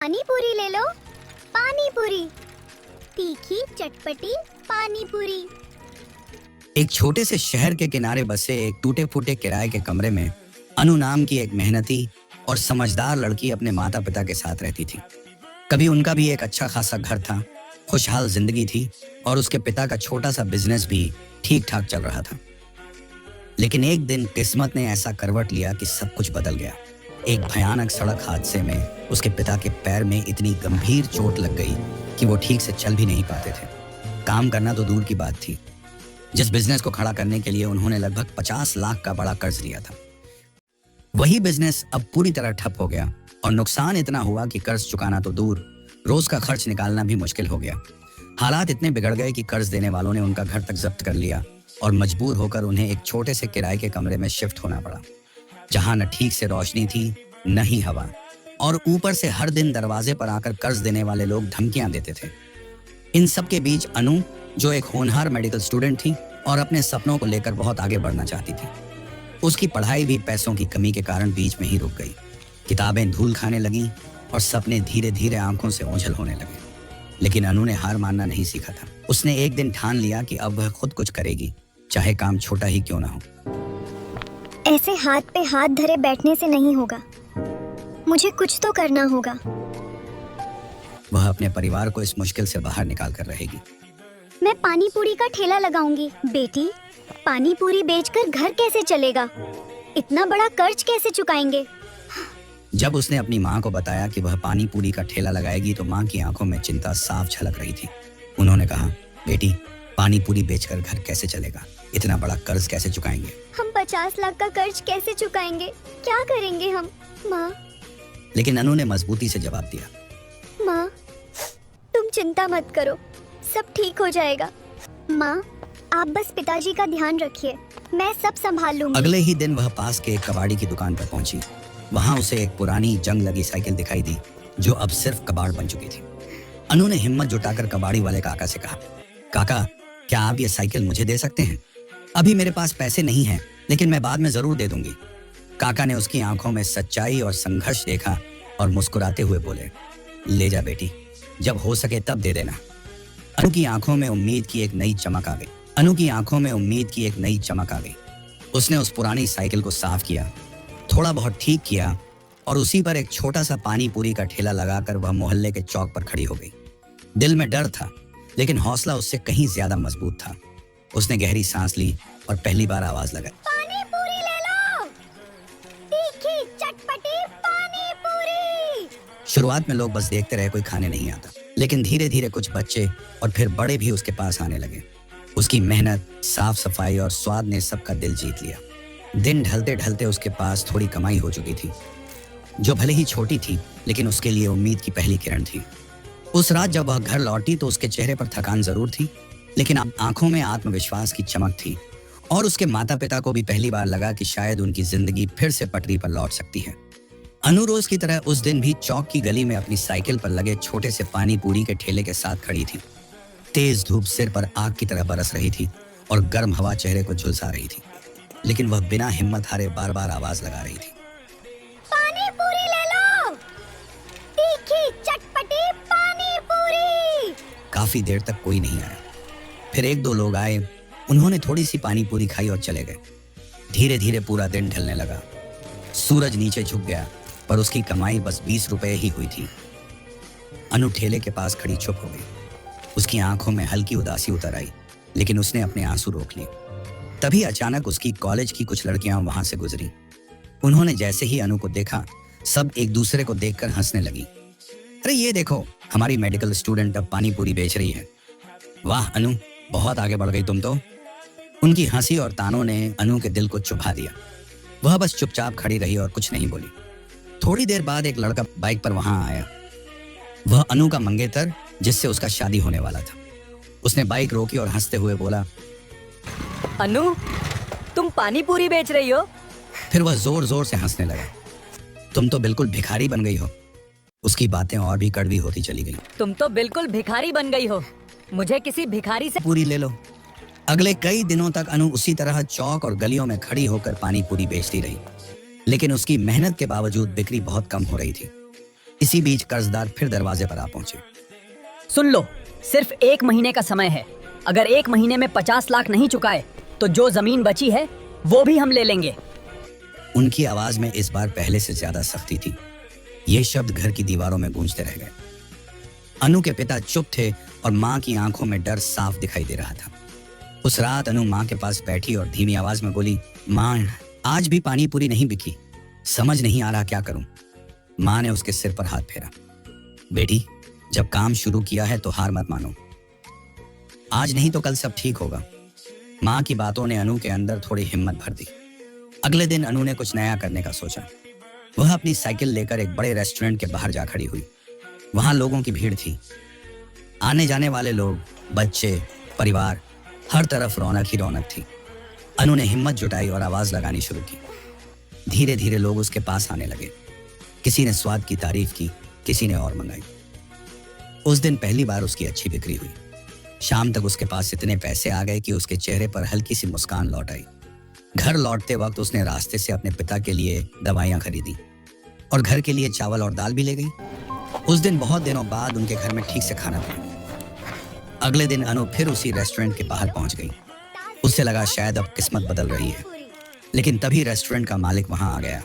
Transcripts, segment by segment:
पानी पूरी ले लो। पानी पूरी, तीखी चटपटी पानी पूरी। एक छोटे से शहर के किनारे बसे एक टूटे फूटे किराए के कमरे में अनु नाम की एक मेहनती और समझदार लड़की अपने माता पिता के साथ रहती थी। कभी उनका भी एक अच्छा खासा घर था, खुशहाल जिंदगी थी और उसके पिता का छोटा सा बिजनेस भी ठीक ठाक चल रहा था। लेकिन एक दिन किस्मत ने ऐसा करवट लिया कि सब कुछ बदल गया। एक भयानक सड़क हादसे में उसके पिता के पैर में इतनी गंभीर चोट लग गई कि वो ठीक से चल भी नहीं पाते थे। काम करना तो दूर की बात थी। जिस बिजनेस को खड़ा करने के लिए उन्होंने लगभग 50 लाख का बड़ा कर्ज लिया था, वही बिजनेस अब पूरी तरह ठप हो गया और नुकसान इतना हुआ कि कर्ज चुकाना तो दूर, रोज का खर्च निकालना भी मुश्किल हो गया। हालात इतने बिगड़ गए कि कर्ज देने वालों ने उनका घर तक जब्त कर लिया और मजबूर होकर उन्हें एक छोटे से किराए के कमरे में शिफ्ट होना पड़ा, जहां न ठीक से रोशनी थी न ही हवा, और ऊपर से हर दिन दरवाजे पर आकर कर्ज देने वाले लोग धमकियां देते थे। इन सब के बीच अनु, जो एक होनहार मेडिकल स्टूडेंट थी और अपने सपनों को लेकर बहुत आगे बढ़ना चाहती थी, उसकी पढ़ाई भी पैसों की कमी के कारण बीच में ही रुक गई। किताबें धूल खाने लगीं और सपने धीरे धीरे आंखों से ओझल होने लगे। लेकिन अनु ने हार मानना नहीं सीखा था। उसने एक दिन ठान लिया कि अब वह खुद कुछ करेगी, चाहे काम छोटा ही क्यों ना हो। ऐसे हाथ पे हाथ धरे बैठने से नहीं होगा, मुझे कुछ तो करना होगा। वह अपने परिवार को इस मुश्किल से बाहर निकाल कर रहेगी। मैं पानी पूरी का ठेला लगाऊंगी। बेटी, पानी पूरी बेचकर घर कैसे चलेगा? इतना बड़ा कर्ज कैसे चुकाएंगे? जब उसने अपनी माँ को बताया कि वह पानी पूरी का ठेला लगाएगी तो माँ की आंखों में चिंता साफ झलक रही थी। उन्होंने कहा, बेटी, पानी पूरी बेचकर घर कैसे चलेगा? इतना बड़ा कर्ज कैसे चुकाएंगे? हम 50 लाख का कर्ज कैसे चुकाएंगे? क्या करेंगे हम? माँ। लेकिन अनु ने मजबूती से जवाब दिया, माँ, तुम चिंता मत करो, सब ठीक हो जाएगा। माँ, आप बस पिताजी का ध्यान रखिए, मैं सब संभाल लूंगी। अगले ही दिन वह पास के एक कबाड़ी की दुकान पर पहुंची। वहां उसे एक पुरानी जंग लगी साइकिल दिखाई दी जो अब सिर्फ कबाड़ बन चुकी थी। अनु ने हिम्मत जुटाकर कबाड़ी वाले काका से कहा, काका, क्या आप ये साइकिल मुझे दे सकते हैं? अभी मेरे पास पैसे नहीं हैं, लेकिन मैं बाद में जरूर दे दूंगी। काका ने उसकी आंखों में सच्चाई और संघर्ष देखा और मुस्कुराते हुए बोले, ले जा बेटी, जब हो सके तब दे देना। अनु की आंखों में उम्मीद की एक नई चमक आ गई। अनु की आंखों में उम्मीद की एक नई चमक आ गई। उसने उस पुरानी साइकिल को साफ किया, थोड़ा बहुत ठीक किया और उसी पर एक छोटा सा पानी पूरी का ठेला लगाकर वह मोहल्ले के चौक पर खड़ी हो गई। दिल में डर था, लेकिन हौसला उससे कहीं ज्यादा मजबूत था। उसने गहरी सांस ली और पहली बार आवाज लगाई, पानी पूरी ले लो, तीखी चटपटी पानी पूरी। शुरुआत में लोग बस देखते रहे, कोई खाने नहीं आता। लेकिन धीरे धीरे कुछ बच्चे और फिर बड़े भी उसके पास आने लगे। उसकी मेहनत, साफ सफाई और स्वाद ने सबका दिल जीत लिया। दिन ढलते ढलते उसके पास थोड़ी कमाई हो चुकी थी, जो भले ही छोटी थी लेकिन उसके लिए उम्मीद की पहली किरण थी। उस रात जब वह घर लौटी तो उसके चेहरे पर थकान जरूर थी, लेकिन आंखों में आत्मविश्वास की चमक थी और उसके माता पिता को भी पहली बार लगा कि शायद उनकी जिंदगी फिर से पटरी पर लौट सकती है। अनु रोज की तरह उस दिन भी चौक की गली में अपनी साइकिल पर लगे छोटे से पानी पूरी के ठेले के साथ खड़ी थी। तेज धूप सिर पर आग की तरह बरस रही थी और गर्म हवा चेहरे को झुलसा रही थी, लेकिन वह बिना हिम्मत हारे बार बार आवाज लगा रही थी, पानी पूरी ले लो, तीखी चटपटी पानी पूरी। काफी देर तक कोई नहीं आया। फिर एक दो लोग आए, उन्होंने थोड़ी सी पानी पूरी खाई और चले गए। धीरे धीरे पूरा दिन ढलने लगा। सूरज नीचे झुक गया, पर उसकी कमाई बस 20 रुपए ही हुई थी। अनु ठेले के पास खड़ी चुप हो गई। उसकी आंखों में हल्की उदासी उतर आई, लेकिन उसने अपने आंसू रोक लिए। तभी अचानक उसकी कॉलेज की कुछ लड़कियां वहां से गुजरी। उन्होंने जैसे ही अनु को देखा, सब एक दूसरे को देखकर हंसने लगी। अरे ये देखो, हमारी मेडिकल स्टूडेंट अब पानी पूरी बेच रही है। वाह अनु, बहुत आगे बढ़ गई तुम तो। उनकी हंसी और तानों ने अनु के दिल को चुभा दिया। वह बस चुपचाप खड़ी रही और कुछ नहीं बोली। थोड़ी देर बाद एक लड़का बाइक पर वहां आया। वह अनु का मंगेतर, जिससे उसका शादी होने वाला था। उसने बाइक रोकी और हंसते हुए बोला, अनु, तुम पानी पूरी बेच रही हो? फिर वह जोर जोर से हंसने लगा। तुम तो बिल्कुल भिखारी बन गई हो। उसकी बातें और भी कड़वी होती चली गई। तुम तो बिल्कुल भिखारी बन गई हो। मुझे किसी भिखारी से पूरी ले लो। अगले कई दिनों तक अनु उसी तरह चौक और गलियों में खड़ी होकर पानी पूरी बेचती रही, लेकिन उसकी मेहनत के बावजूद बिक्री बहुत कम हो रही थी। इसी बीच कर्जदार फिर दरवाजे पर आ पहुंचे। सुन लो, सिर्फ 1 महीने का समय है। अगर 1 महीने में 50 लाख नहीं चुकाए तो जो जमीन बची है वो भी हम ले लेंगे। उनकी आवाज में इस बार पहले से ज्यादा सख्ती थी। ये शब्द घर की दीवारों में गूंजते रह गए। अनु के पिता चुप थे और माँ की आंखों में डर साफ दिखाई दे रहा था। उस रात अनु माँ के पास बैठी और धीमी आवाज में बोली, माँ, आज भी पानी पूरी नहीं बिकी, समझ नहीं आ रहा क्या करूं। माँ ने उसके सिर पर हाथ फेरा। बेटी, जब काम शुरू किया है तो हार मत मानो, आज नहीं तो कल सब ठीक होगा। माँ की बातों ने अनु के अंदर थोड़ी हिम्मत भर दी। अगले दिन अनु ने कुछ नया करने का सोचा। वह अपनी साइकिल लेकर एक बड़े रेस्टोरेंट के बाहर जा खड़ी हुई। वहां लोगों की भीड़ थी, आने जाने वाले लोग, बच्चे, परिवार, हर तरफ रौनक ही रौनक थी। अनु ने हिम्मत जुटाई और आवाज लगानी शुरू की। धीरे धीरे लोग उसके पास आने लगे। किसी ने स्वाद की तारीफ की, किसी ने और मंगाई। उस दिन पहली बार उसकी अच्छी बिक्री हुई। शाम तक उसके पास इतने पैसे आ गए कि उसके चेहरे पर हल्की सी मुस्कान लौट आई। घर लौटते वक्त उसने रास्ते से अपने पिता के लिए दवाइयां खरीदी और घर के लिए चावल और दाल भी ले गई। उस दिन बहुत दिनों बाद उनके घर में ठीक से खाना बना। अगले दिन अनु फिर उसी रेस्टोरेंट के बाहर पहुंच गई। उसे लगा शायद अब किस्मत बदल रही है, लेकिन तभी रेस्टोरेंट का मालिक वहां आ गया।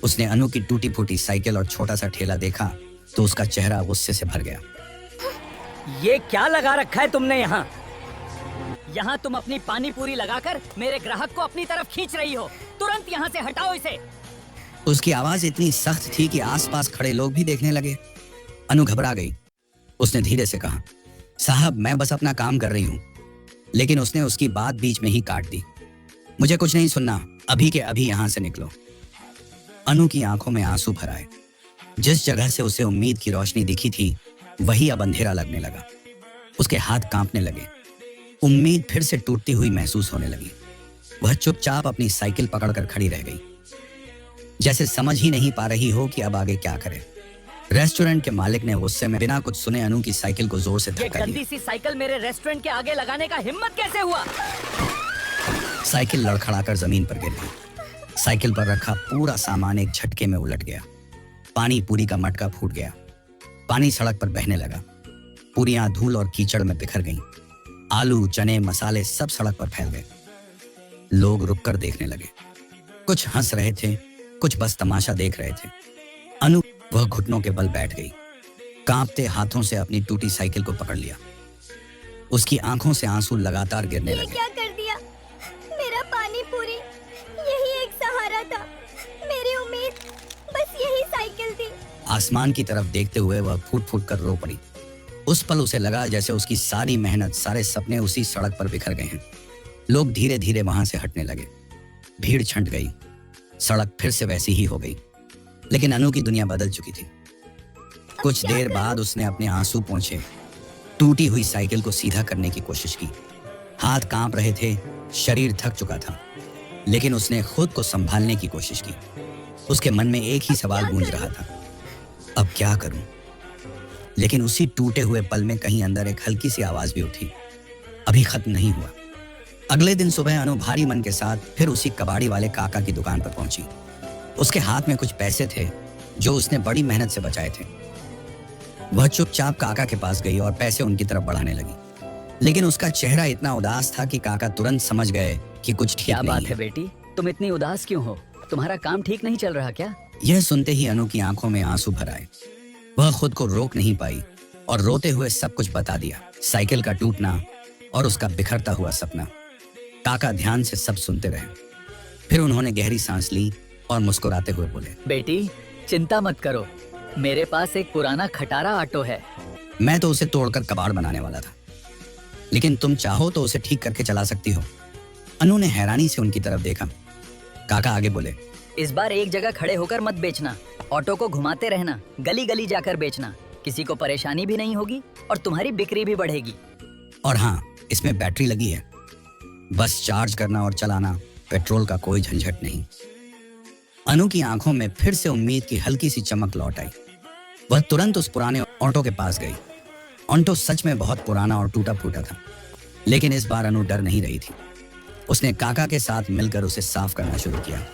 उसने अनु की टूटी फूटी साइकिल और छोटा सा ठेला देखा तो उसका चेहरा गुस्से से भर गया। ये क्या लगा रखा है तुमने यहाँ? यहाँ तुम अपनी पानी पूरी लगाकर मेरे ग्राहक को अपनी तरफ खींच रही हो। तुरंत यहाँ से हटाओ इसे। उसकी आवाज इतनी सख्त थी कि आसपास खड़े लोग भी देखने लगे। अनु घबरा गई। उसने धीरे से कहा, साहब, मैं बस अपना काम कर रही हूँ। लेकिन उसने उसकी बात बीच में ही काट दी। मुझे कुछ नहीं सुनना, अभी के अभी यहाँ से निकलो। अनु की आंखों में आंसू भर आए। जिस जगह से उसे उम्मीद की रोशनी दिखी थी वही अब अंधेरा लगने लगा। उसके हाथ कांपने लगे। उम्मीद फिर से टूटती हुई महसूस होने लगी। वह चुपचाप अपनी साइकिल पकड़कर खड़ी रह गई, जैसे समझ ही नहीं पा रही हो कि अब आगे क्या करे। रेस्टोरेंट के मालिक ने गुस्से में बिना कुछ सुने अनु की साइकिल को जोर से ये धक्का गंदी दिया। सी साइकिल मेरे रेस्टोरेंट के आगे लगाने का हिम्मत कैसे हुआ? साइकिल लड़खड़ाकर जमीन पर गिर गई। साइकिल पर रखा पूरा सामान एक झटके में उलट गया। पानी पूरी का मटका फूट गया। पानी सड़क पर बहने लगा। पूरियां धूल और कीचड़ में बिखर गईं। आलू, चने, मसाले सब सड़क पर फैल गए। लोग रुककर देखने लगे। कुछ हंस रहे थे, कुछ बस तमाशा देख रहे थे। अनु वह घुटनों के बल बैठ गई। कांपते हाथों से अपनी टूटी साइकिल को पकड़ लिया। उसकी आंखों से आंसू लगातार गिरने ये लगे। क्या कर दिया? मेरा पानी पूरी यही एक सहारा था, मेरी उम्मीद बस यही साइकिल थी। आसमान की तरफ देखते हुए वह फूट फूट कर रो पड़ी। उस पल उसे लगा जैसे उसकी सारी मेहनत, सारे सपने उसी सड़क पर बिखर गए हैं। लोग धीरे धीरे वहां से हटने लगे। भीड़ छंट गई। सड़क फिर से वैसी ही हो गई, लेकिन अनु की दुनिया बदल चुकी थी। कुछ देर बाद उसने अपने आंसू पोंछे, टूटी हुई साइकिल को सीधा करने की कोशिश की। हाथ कांप रहे थे, शरीर थक चुका था, लेकिन उसने खुद को संभालने की कोशिश की। उसके मन में एक ही सवाल गूंज रहा था, अब क्या करूं? लेकिन उसी टूटे हुए पल में कहीं अंदर एक हल्की सी आवाज भी उठी, अभी खत्म नहीं हुआ। अगले दिन सुबह अनु भारी मन के साथ फिर उसी कबाड़ी वाले काका की दुकान पर पहुंची। उसके हाथ में कुछ पैसे थे जो उसने बड़ी मेहनत से बचाए थे। वह चुपचाप काका के पास गई और पैसे उनकी तरफ बढ़ाने लगी। लेकिन उसका चेहरा इतना उदास था कि काका तुरंत समझ गए कि कुछ ठीक क्या नहीं बात है बेटी, तुम इतनी उदास क्यों हो? तुम्हारा काम ठीक नहीं चल रहा क्या? यह सुनते ही अनु की आंखों में आंसू भर आए। वह खुद को रोक नहीं पाई और रोते हुए सब कुछ बता दिया। साइकिल का टूटना और उसका बिखरता हुआ सपना। काका ध्यान से सब सुनते रहे। फिर उन्होंने गहरी सांस ली और मुस्कुराते हुए बोले, बेटी, चिंता मत करो, मेरे पास एक पुराना खटारा ऑटो है। मैं तो उसे तोड़कर कबाड़ बनाने वाला था, लेकिन तुम चाहो तो उसे ठीक करके चला सकती हो। अनु ने हैरानी से उनकी तरफ देखा। काका आगे बोले, इस बार एक जगह खड़े होकर मत बेचना, ऑटो को घुमाते रहना, गली गली जाकर बेचना। किसी को परेशानी भी नहीं होगी और तुम्हारी बिक्री भी बढ़ेगी। और हाँ, इसमें बैटरी लगी है, बस चार्ज करना और चलाना, पेट्रोल का कोई झंझट नहीं। अनु की आंखों में फिर से उम्मीद की हल्की सी चमक लौट आई। वह तुरंत उस पुराने ऑटो के पास गई। ऑटो सच में बहुत पुराना और टूटा फूटा था, लेकिन इस बार अनु डर नहीं रही थी। उसने काका के साथ मिलकर उसे साफ करना शुरू किया।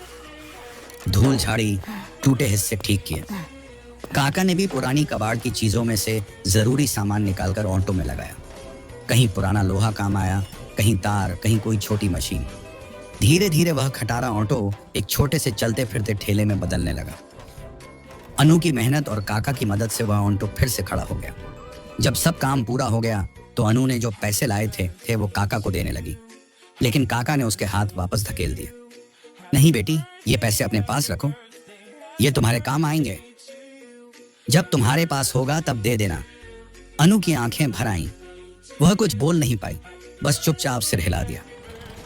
धूल झाड़ी, टूटे हिस्से ठीक किए। काका ने भी पुरानी कबाड़ की चीजों में से जरूरी सामान निकालकर ऑटो में लगाया। कहीं पुराना लोहा काम आया, कहीं तार, कहीं कोई छोटी मशीन। धीरे धीरे वह खटारा ऑटो एक छोटे से चलते फिरते ठेले में बदलने लगा। अनु की मेहनत और काका की मदद से वह ऑटो फिर से खड़ा हो गया। जब सब काम पूरा हो गया तो अनु ने जो पैसे लाए थे वो काका को देने लगी, लेकिन काका ने उसके हाथ वापस धकेल दिए। नहीं बेटी, ये पैसे अपने पास रखो, ये तुम्हारे काम आएंगे। जब तुम्हारे पास होगा तब दे देना। अनु की आंखें भर आईं। वह कुछ बोल नहीं पाई, बस चुपचाप सिर हिला दिया।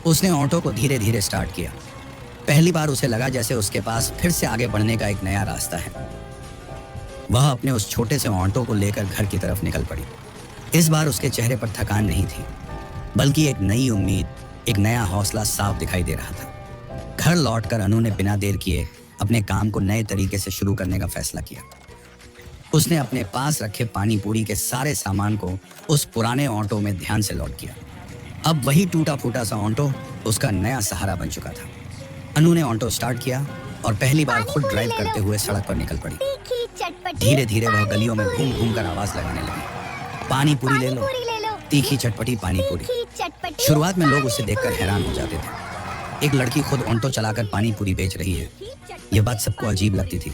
उसने ऑटो को धीरे धीरे स्टार्ट किया। पहली बार उसे लगा जैसे उसके पास फिर से आगे बढ़ने का एक नया रास्ता है। वह अपने उस छोटे से ऑटो को लेकर घर की तरफ निकल पड़ी। इस बार उसके चेहरे पर थकान नहीं थी, बल्कि एक नई उम्मीद, एक नया हौसला साफ दिखाई दे रहा था। घर लौटकर अनु ने बिना देर किए अपने काम को नए तरीके से शुरू करने का फैसला किया। उसने अपने पास रखे पानी पूरी के सारे सामान को उस पुराने ऑटो में ध्यान से लोड किया। अब वही टूटा फूटा सा ऑटो उसका नया सहारा बन चुका था। अनु ने ऑटो स्टार्ट किया और पहली बार खुद ड्राइव करते हुए सड़क पर निकल पड़ी। धीरे धीरे वह गलियों में घूम घूम कर आवाज लगाने लगी, पानी पूरी ले लो, तीखी चटपटी पानी पूरी। शुरुआत में लोग उसे देखकर हैरान हो जाते थे। एक लड़की खुद ऑटो चलाकर पानी पूरी बेच रही है, यह बात सबको अजीब लगती थी।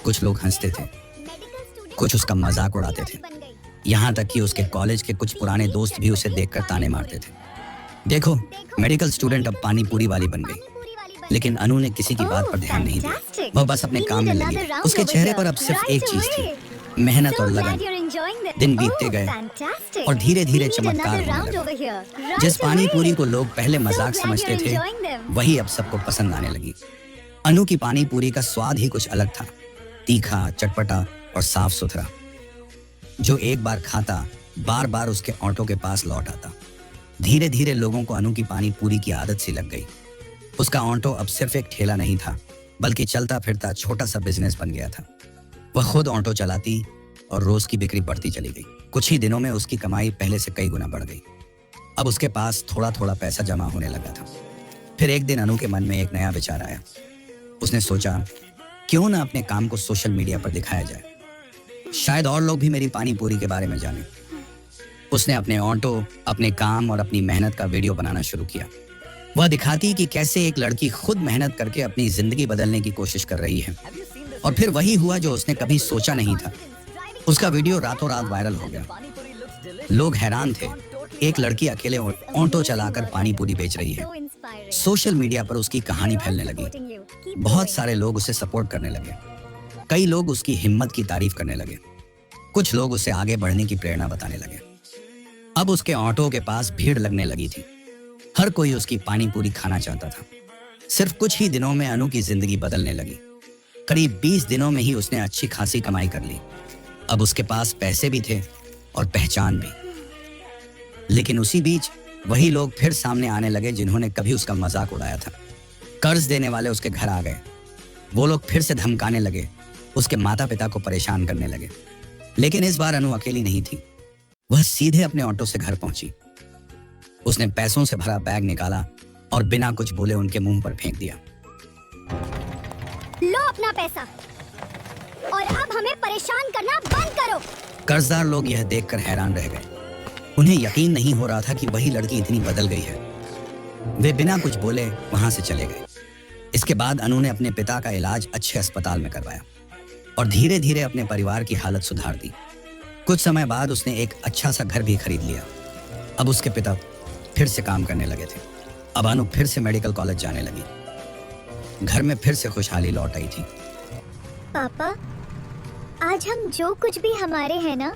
कुछ लोग हंसते थे, कुछ उसका मजाक उड़ाते थे, यहाँ तक कि उसके कॉलेज के कुछ पुराने दोस्त भी उसे देखकर ताने मारते थे। देखो, मेडिकल स्टूडेंट अब पानी पूरी वाली बन गई। लेकिन अनु ने किसी की बात पर ध्यान नहीं दिया। वह बस अपने काम में लगी। उसके चेहरे पर अब सिर्फ एक चीज थी, मेहनत और लगन। दिन बीतते गए और धीरे धीरे चमत्कार होने लगा। जिस पानी पूरी को लोग पहले मजाक समझते थे, वही अब सबको पसंद आने लगी। अनु की पानी पूरी का स्वाद ही कुछ अलग था, तीखा, चटपटा और साफ सुथरा। जो एक बार खाता बार बार उसके ऑटो के पास लौट आता। धीरे धीरे लोगों को अनु की पानी पूरी की आदत सी लग गई। उसका ऑटो अब सिर्फ एक ठेला नहीं था, बल्कि चलता फिरता छोटा सा बिजनेस बन गया था। वह खुद ऑटो चलाती और रोज की बिक्री बढ़ती चली गई। कुछ ही दिनों में उसकी कमाई पहले से कई गुना बढ़ गई। अब उसके पास थोड़ा थोड़ा पैसा जमा होने लगा था। फिर एक दिन अनु के मन में एक नया विचार आया। उसने सोचा, क्यों ना अपने काम को सोशल मीडिया पर दिखाया जाए, शायद और लोग भी मेरी पानी पूरी के बारे में जाने। उसने अपने ऑटो, अपने काम और अपनी मेहनत का वीडियो बनाना शुरू किया। वह दिखाती कि कैसे एक लड़की खुद मेहनत करके अपनी जिंदगी बदलने की कोशिश कर रही है। और फिर वही हुआ जो उसने कभी सोचा नहीं था। उसका वीडियो रातों रात वायरल हो गया। लोग हैरान थे, एक लड़की अकेले ऑटो चलाकर पानी पूरी बेच रही है। सोशल मीडिया पर उसकी कहानी फैलने लगी। बहुत सारे लोग उसे सपोर्ट करने लगे। कई लोग उसकी हिम्मत की तारीफ करने लगे। कुछ लोग उसे आगे बढ़ने की प्रेरणा बताने लगे। अब उसके ऑटो के पास भीड़ लगने लगी थी। हर कोई उसकी पानी पूरी खाना चाहता था। सिर्फ कुछ ही दिनों में अनु की जिंदगी बदलने लगी। करीब 20 दिनों में ही उसने अच्छी खासी कमाई कर ली। अब उसके पास पैसे भी थे और पहचान भी। लेकिन उसी बीच वही लोग फिर सामने आने लगे जिन्होंने कभी उसका मजाक उड़ाया था। कर्ज देने वाले उसके घर आ गए। वो लोग फिर से धमकाने लगे, उसके माता पिता को परेशान करने लगे। लेकिन इस बार अनु अकेली नहीं थी। वह सीधे अपने ऑटो से घर पहुंची। उसने पैसों से भरा बैग निकाला और बिना कुछ बोले उनके मुंह पर फेंक दिया। लो अपना पैसा और अब हमें परेशान करना बंद करो। कर्जदार लोग यह देखकर हैरान रह गए। उन्हें यकीन नहीं हो रहा था कि वही लड़की इतनी बदल गई है। वे बिना कुछ बोले वहां से चले गए। इसके बाद अनु ने अपने पिता का इलाज अच्छे अस्पताल में करवाया और धीरे धीरे अपने परिवार की हालत सुधार दी। कुछ समय बाद उसने एक अच्छा सा घर भी खरीद लिया। अब उसके पिता फिर से काम करने लगे थे। अब अनु फिर से मेडिकल कॉलेज जाने लगी। घर में फिर से खुशहाली लौट आई थी। पापा, आज हम जो कुछ भी हमारे हैं ना,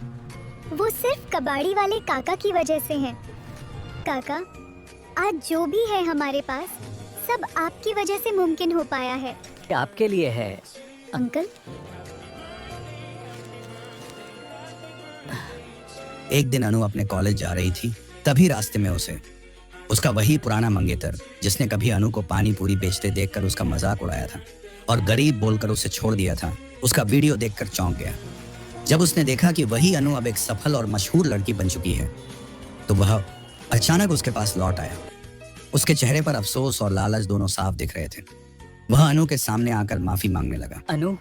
वो सिर्फ कबाड़ी वाले काका की वजह से हैं। काका, आज जो भी है हमारे पास, सब आपकी वजह से मुमकिन हो पाया है। आपके लिए है अंकल। एक दिन अनु अपने कॉलेज जा रही थी, तभी रास्ते में उसे उसका वही पुराना मंगेतर, जिसने कभी अनु को पानी पूरी बेचते देखकर उसका मजाक उड़ाया था और गरीब बोलकर उसे छोड़ दिया था, उसका वीडियो देखकर चौंक गया। जब उसने देखा कि वही अनु अब एक सफल और मशहूर लड़की बन चुकी है, तो वह अचानक उसके पास लौट आया। उसके चेहरे पर अफसोस और लालच दोनों साफ दिख रहे थे। वह अनु के सामने आकर माफी मांगने लगा। अनु,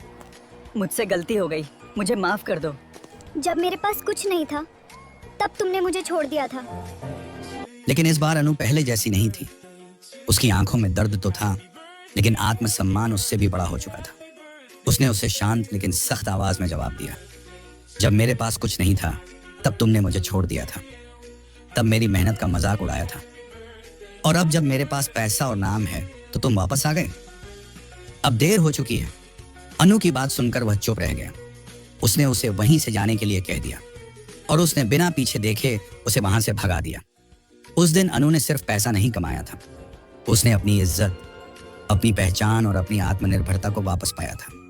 मुझसे गलती हो गई, मुझे माफ कर दो। जब मेरे पास कुछ नहीं था तब तुमने मुझे छोड़ दिया था। लेकिन इस बार अनु पहले जैसी नहीं थी। उसकी आंखों में दर्द तो था, लेकिन आत्मसम्मान उससे भी बड़ा हो चुका था। उसने उससे शांत लेकिन सख्त आवाज में जवाब दिया, जब मेरे पास कुछ नहीं था तब तुमने मुझे छोड़ दिया था, तब मेरी मेहनत का मजाक उड़ाया था, और अब जब मेरे पास पैसा और नाम है तो तुम वापस आ गए। अब देर हो चुकी है। अनु की बात सुनकर वह चुप रह गया। उसने उसे वहीं से जाने के लिए कह दिया और उसने बिना पीछे देखे उसे वहां से भगा दिया। उस दिन अनु ने सिर्फ पैसा नहीं कमाया था, उसने अपनी इज्जत, अपनी पहचान और अपनी आत्मनिर्भरता को वापस पाया था।